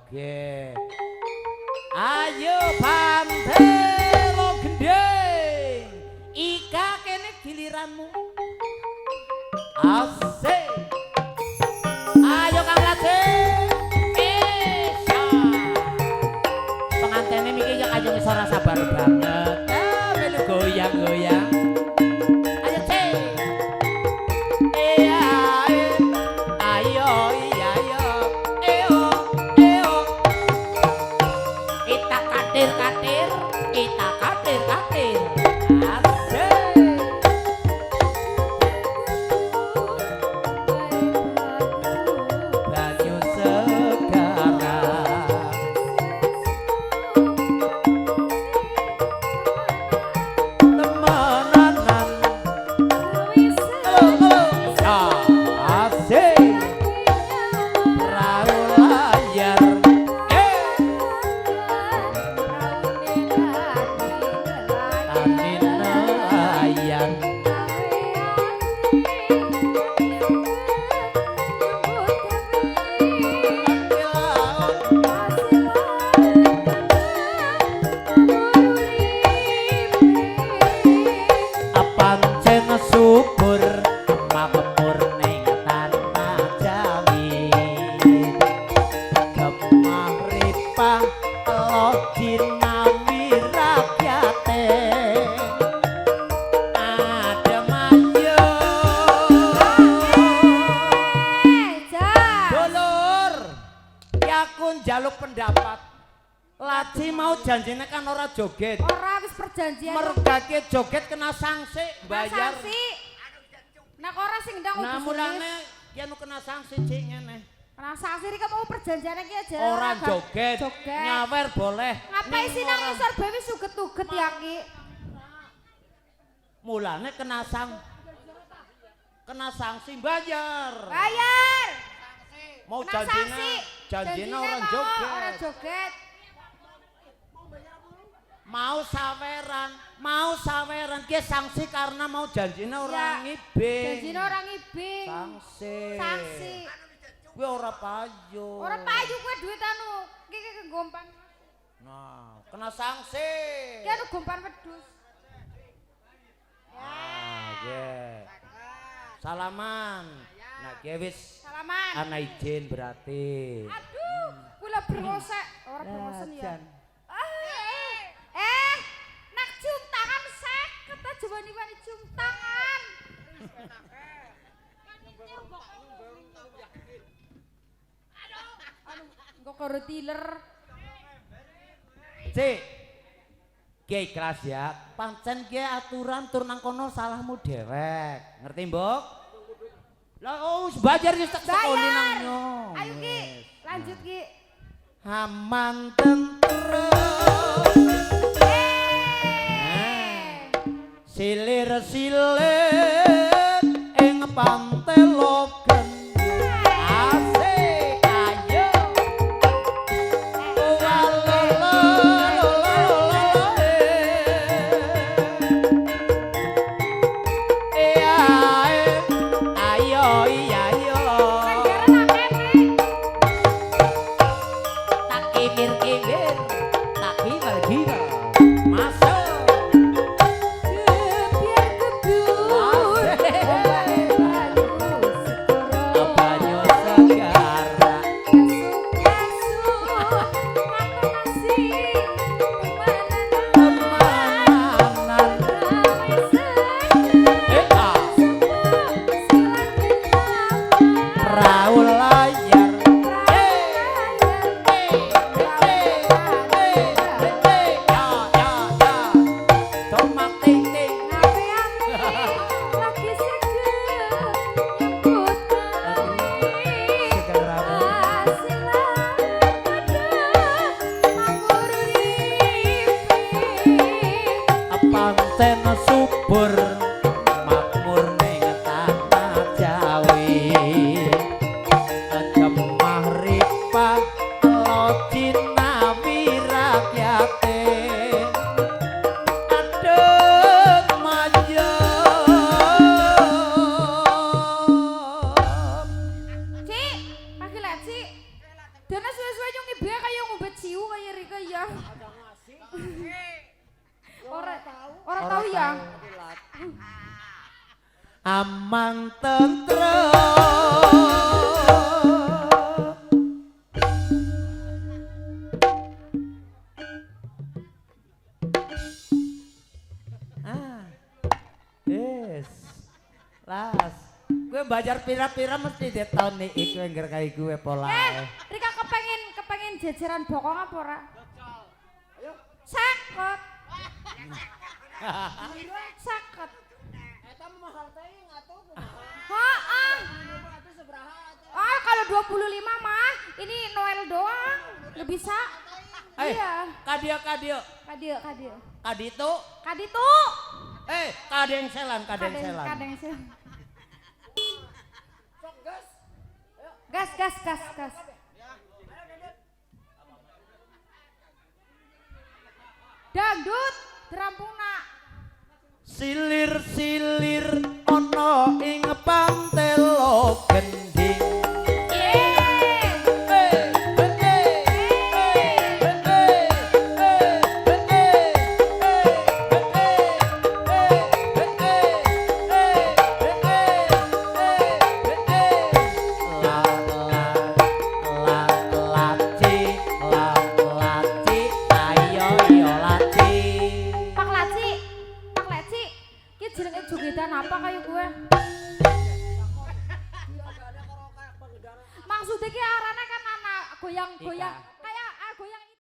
Nggih. Ayo Pantera Gendeng. Ika kene giliranmu. Asik. Ayo Kang Lajeng. Pengantene miki ya kaya wis ora sabar banget. Melu goyang-goyang. Ayo Cek. Ayo iya yo. Eo. Kita katir-katir, kita katir-katir. Asik. Banyu segara. Temenanan. Ya, asik. Perahu layar. Tani nelayan. Pancen subur makmur ning tanah Jawi. Gemah ripah lo dinami rakyate. Adem ayo. Dulur, ya aku njaluk pendapat. Laci mau janjine kan ora joget. Ora wis perjanjian. Mergake joget kena sanksi bayar. Nek ora sing ndang Nah mulane ki anu kena sanksi cik ngene. Ora sanksi iki mau perjanjiane iki aja. Ora joget. Nyawer boleh. Ngapain sih nang ngisor bae suget-uget ya ki? Mulane kena sanksi bayar. Bayar. Mau Kena sanksi. janjine orang mau, joget. Ora joget. Mau saweran ki sanksi karena mau janjine ora ngibing. Janjine ora ngibing. Sanksi. Kuwi ora payu. Ora payu kowe duit anu. Iki gompan. Nah, kena sanksi. Ki anu gompan wedhus. Nggih. Salaman. Nah, ki wis Salaman. ana izin berarti. Aduh, kula brengosek. Ora brengosen ya. Nak cium tangan 50 aja wani-wani cium tangan. Engko karo tiler. Cik. Ki ikhlas ya. Pancen ki aturan tur nang kono salahmu dewek. Ngerti, Mbok? Lah wis bayar wis tak sekoli nang nyo. Ayo Ki, lanjut Ki. Aman tentrem. Silir-silir ing panteloken. Asik, ayo. Ayo, iya yo. Tak kikir-kikir, tak gila-gila. Masuk. Banyu segara. Temanan. Perahu layar. kaya ngibe kaya ngumbet ciu kaya Rika ya. Ora tahu ya. Amang tentrem Las, gue bajar pira-pira mesti ditoni iku engger kaya gue polae. Rika kepengen jajaran bokong apa ora? Ayo. Seket. Seket. Eta mahal teh ngatuh. Heeh. Kalau 25 mah ini Noel doang. Nggak bisa. Iya. Kadio. Kaditu. Kadengselan. Gas. Dangdut, terampuna. Silir ono ing pantelo gending. Jogetan apa kayak gue? Maksudnya ki arane kan anak goyang-goyang